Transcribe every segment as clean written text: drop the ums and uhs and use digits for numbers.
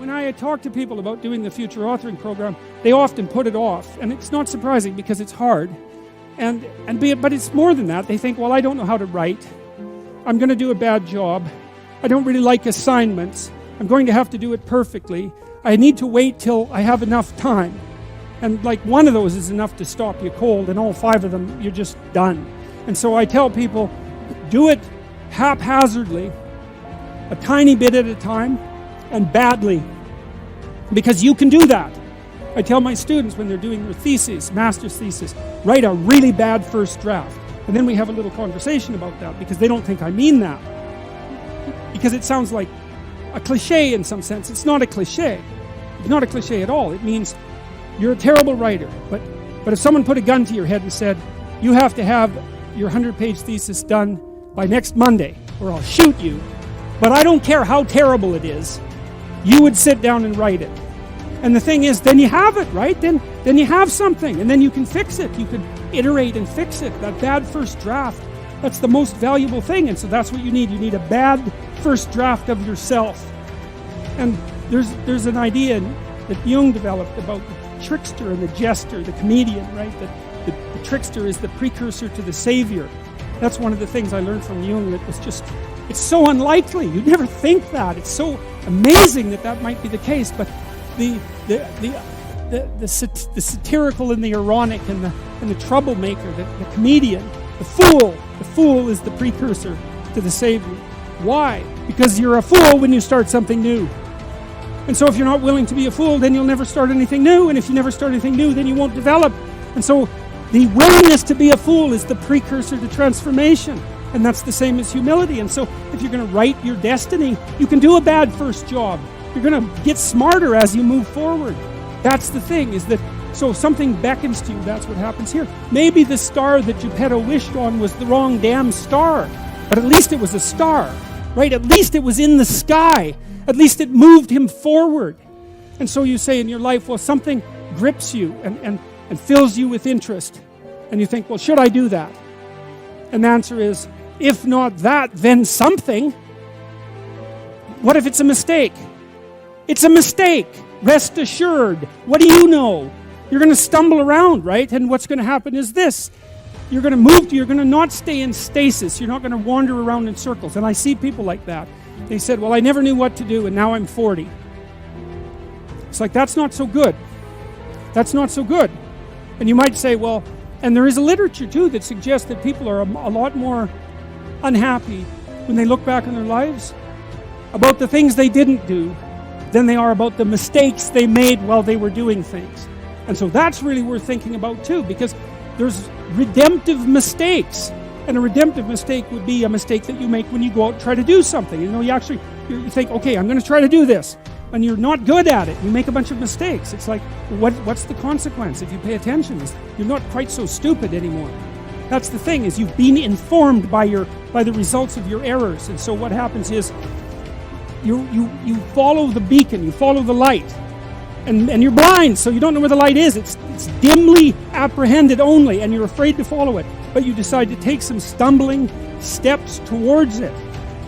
when I talk to people about doing the future authoring program, they often put it off, and it's not surprising because it's hard. But it's more than that. They think, well, I don't know how to write. I'm going to do a bad job. I don't really like assignments. I'm going to have to do it perfectly. I need to wait till I have enough time. And like one of those is enough to stop you cold, and all 5 of them, you're just done. And so I tell people, do it haphazardly, a tiny bit at a time, and badly. Because you can do that. I tell my students when they're doing their thesis, master's thesis, write a really bad first draft. And then we have a little conversation about that, because they don't think I mean that. Because it sounds like a cliche in some sense. It's not a cliche. It's not a cliche at all. It means you're a terrible writer. But if someone put a gun to your head and said, you have to have your 100-page thesis done by next Monday, or I'll shoot you. But I don't care how terrible it is. You would sit down and write it. And the thing is, then you have it, right? Then you have something, and then you can fix it. You can iterate and fix it. That bad first draft, that's the most valuable thing. And so that's what you need. You need a bad first draft of yourself. And there's an idea that Jung developed about the trickster and the jester, the comedian, right? That the trickster is the precursor to the savior. That's one of the things I learned from Jung. That was just, it's so unlikely. You'd never think that. It's so amazing that might be the case. But the satirical and the ironic and the troublemaker, the comedian, the fool is the precursor to the savior. Why? Because you're a fool when you start something new. And so if you're not willing to be a fool, then you'll never start anything new. And if you never start anything new, then you won't develop. And so the willingness to be a fool is the precursor to transformation. And that's the same as humility. And so if you're going to write your destiny, you can do a bad first job. You're going to get smarter as you move forward. That's the thing, is that, so if something beckons to you, that's what happens here. Maybe the star that Geppetto wished on was the wrong damn star. But at least it was a star, right? At least it was in the sky. At least it moved him forward. And so you say in your life, well, something grips you and fills you with interest. And you think, well, should I do that? And the answer is, if not that, then something. What if it's a mistake? It's a mistake. Rest assured. What do you know? You're going to stumble around, right? And what's going to happen is this. You're going to not stay in stasis. You're not going to wander around in circles. And I see people like that. They said, well, I never knew what to do, and now I'm 40. It's like, that's not so good. That's not so good. And you might say, well, and there is a literature too that suggests that people are a lot more unhappy when they look back on their lives about the things they didn't do than they are about the mistakes they made while they were doing things. And so that's really worth thinking about too, because there's redemptive mistakes. And a redemptive mistake would be a mistake that you make when you go out and try to do something. You know, you think, okay, I'm going to try to do this. And you're not good at it. You make a bunch of mistakes. It's like, what's the consequence if you pay attention? You're not quite so stupid anymore. That's the thing, is you've been informed by the results of your errors. And so what happens is you follow the beacon, you follow the light. And you're blind, so you don't know where the light is. It's dimly apprehended only, and you're afraid to follow it. But you decide to take some stumbling steps towards it.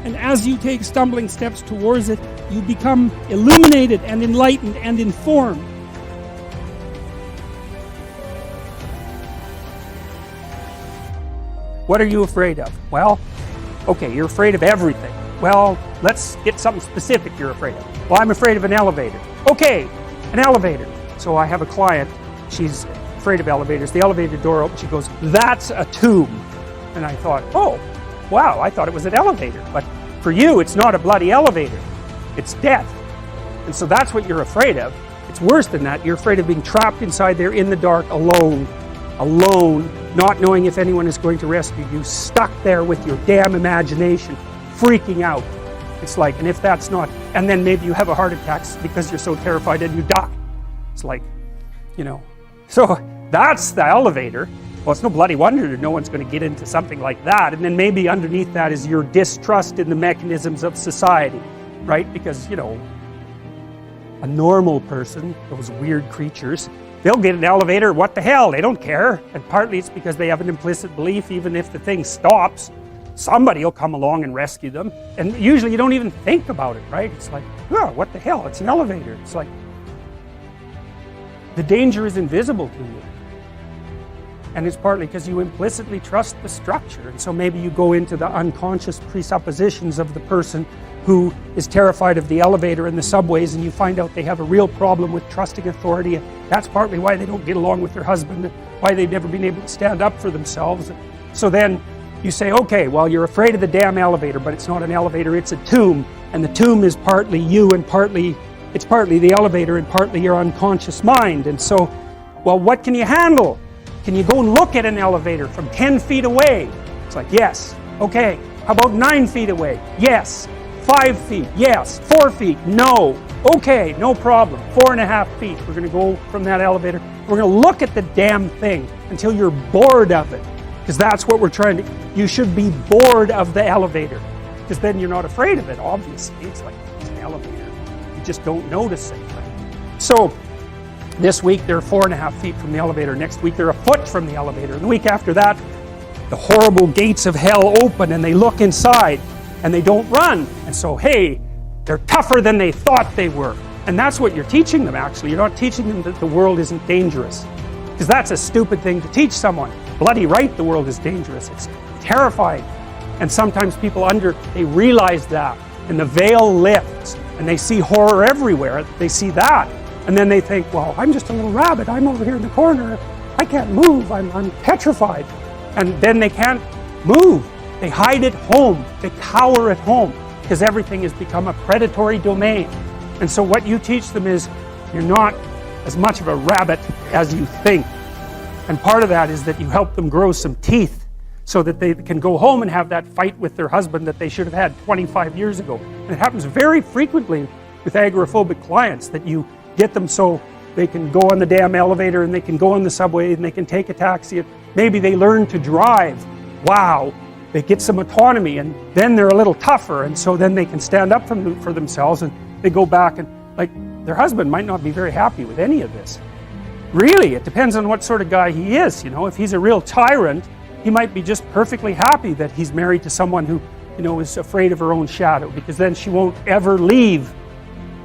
And as you take stumbling steps towards it, you become illuminated and enlightened and informed. What are you afraid of? Well, okay, you're afraid of everything. Well, let's get something specific you're afraid of. Well, I'm afraid of an elevator. Okay, an elevator. So I have a client, she's afraid of elevators. The elevator door opens, she goes, that's a tomb. And I thought, oh, wow, I thought it was an elevator. But for you, it's not a bloody elevator. It's death. And so that's what you're afraid of. It's worse than that. You're afraid of being trapped inside there in the dark, alone, not knowing if anyone is going to rescue you, stuck there with your damn imagination, freaking out. It's like, and if that's not, and then maybe you have a heart attack because you're so terrified and you die. It's like, you know, so that's the elevator. Well, it's no bloody wonder that no one's going to get into something like that. And then maybe underneath that is your distrust in the mechanisms of society, right? Because, you know, a normal person, those weird creatures, they'll get an elevator, what the hell, they don't care. And partly it's because they have an implicit belief, even if the thing stops, somebody will come along and rescue them. And usually you don't even think about it, right? It's like, oh, what the hell, it's an elevator. It's like, the danger is invisible to you. And it's partly because you implicitly trust the structure. And so maybe you go into the unconscious presuppositions of the person who is terrified of the elevator and the subways, and you find out they have a real problem with trusting authority. And that's partly why they don't get along with their husband, why they've never been able to stand up for themselves. So then you say, okay, well, you're afraid of the damn elevator, but it's not an elevator, it's a tomb. And the tomb is partly you, and it's partly the elevator, and partly your unconscious mind. And so, well, what can you handle? Can you go and look at an elevator from 10 feet away? It's like, yes. Okay. How about 9 feet away? Yes. 5 feet? Yes. 4 feet? No. Okay, no problem. 4.5 feet. We're going to go from that elevator. We're going to look at the damn thing until you're bored of it. Because that's what we're trying to... You should be bored of the elevator. Because then you're not afraid of it, obviously. It's like, it's an elevator. You just don't notice it. So, this week they're 4.5 feet from the elevator. Next week they're a foot from the elevator. And the week after that, the horrible gates of hell open and they look inside and they don't run. And so, hey, they're tougher than they thought they were. And that's what you're teaching them, actually. You're not teaching them that the world isn't dangerous. Because that's a stupid thing to teach someone. Bloody right, the world is dangerous. It's terrifying. And sometimes people they realize that. And the veil lifts. And they see horror everywhere. They see that. And then they think, well, I'm just a little rabbit. I'm over here in the corner. I can't move. I'm petrified. And then they can't move. They hide at home. They cower at home because everything has become a predatory domain. And so what you teach them is you're not as much of a rabbit as you think. And part of that is that you help them grow some teeth so that they can go home and have that fight with their husband that they should have had 25 years ago. And it happens very frequently with agoraphobic clients that you get them so they can go on the damn elevator and they can go on the subway and they can take a taxi. Maybe they learn to drive. Wow. They get some autonomy and then they're a little tougher, and so then they can stand up for themselves, and they go back and, like, their husband might not be very happy with any of this. Really, it depends on what sort of guy he is. You know, if he's a real tyrant, he might be just perfectly happy that he's married to someone who, you know, is afraid of her own shadow, because then she won't ever leave.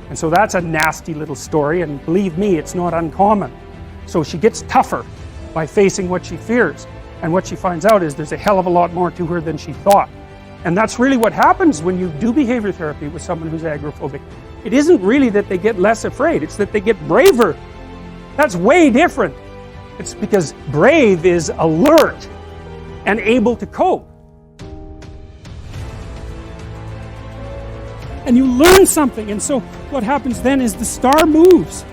And so that's a nasty little story, and believe me, it's not uncommon. So she gets tougher by facing what she fears. And what she finds out is there's a hell of a lot more to her than she thought. And that's really what happens when you do behavior therapy with someone who's agoraphobic. It isn't really that they get less afraid, it's that they get braver. That's way different. It's because brave is alert and able to cope. And you learn something, and so what happens then is the star moves.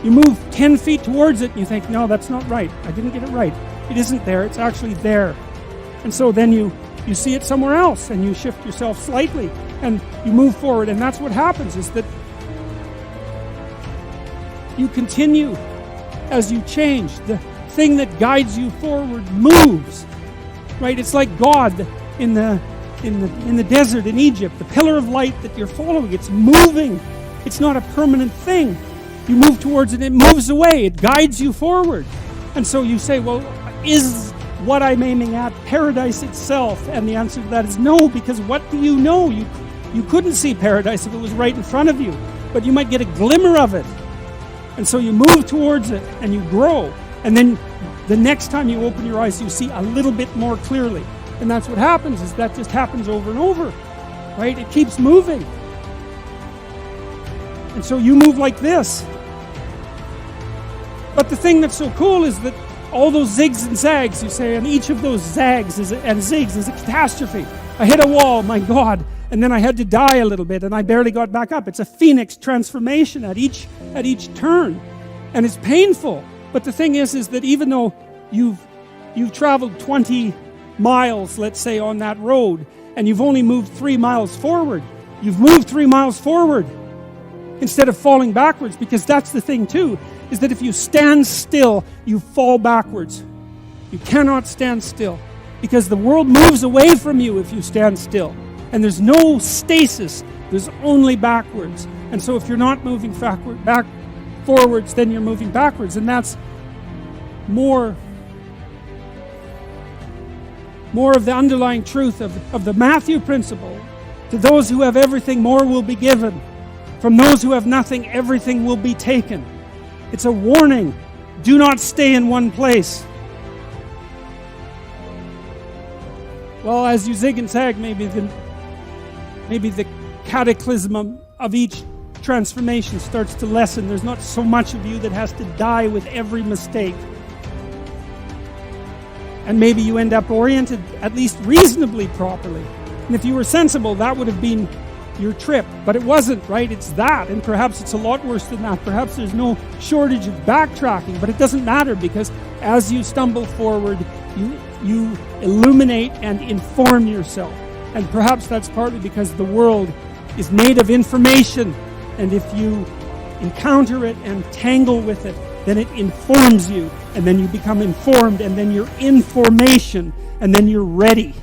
You move 10 feet towards it and you think, no, that's not right. I didn't get it right. It isn't there, it's actually there. And so then you see it somewhere else and you shift yourself slightly and you move forward, and that's what happens, is that you continue as you change. The thing that guides you forward moves. Right? It's like God in the desert in Egypt, the pillar of light that you're following, it's moving. It's not a permanent thing. You move towards it, it moves away, it guides you forward. And so you say, well, is what I'm aiming at paradise itself? And the answer to that is no, because what do you know? You couldn't see paradise if it was right in front of you, but you might get a glimmer of it. And so you move towards it and you grow. And then the next time you open your eyes, you see a little bit more clearly. And that's what happens, is that just happens over and over, right? It keeps moving. And so you move like this. But the thing that's so cool is that all those zigs and zags, you say, and each of those zags and zigs is a catastrophe. I hit a wall, my God, and then I had to die a little bit, and I barely got back up. It's a phoenix transformation at each turn, and it's painful. But the thing is that even though you've traveled 20 miles, let's say, on that road, and you've only moved 3 miles forward, you've moved 3 miles forward instead of falling backwards, because that's the thing too, is that if you stand still, you fall backwards. You cannot stand still, because the world moves away from you if you stand still. And there's no stasis, there's only backwards. And so if you're not moving forwards, then you're moving backwards. And that's more of the underlying truth of the Matthew principle. To those who have everything, more will be given. From those who have nothing, everything will be taken. It's a warning. Do not stay in one place. Well, as you zig and zag, maybe the cataclysm of each transformation starts to lessen. There's not so much of you that has to die with every mistake. And maybe you end up oriented at least reasonably properly. And if you were sensible, that would have been your trip. But it wasn't, right? It's that. And perhaps it's a lot worse than that. Perhaps there's no shortage of backtracking. But it doesn't matter, because as you stumble forward, you illuminate and inform yourself. And perhaps that's partly because the world is made of information. And if you encounter it and tangle with it, then it informs you. And then you become informed. And then you're information. And then you're ready.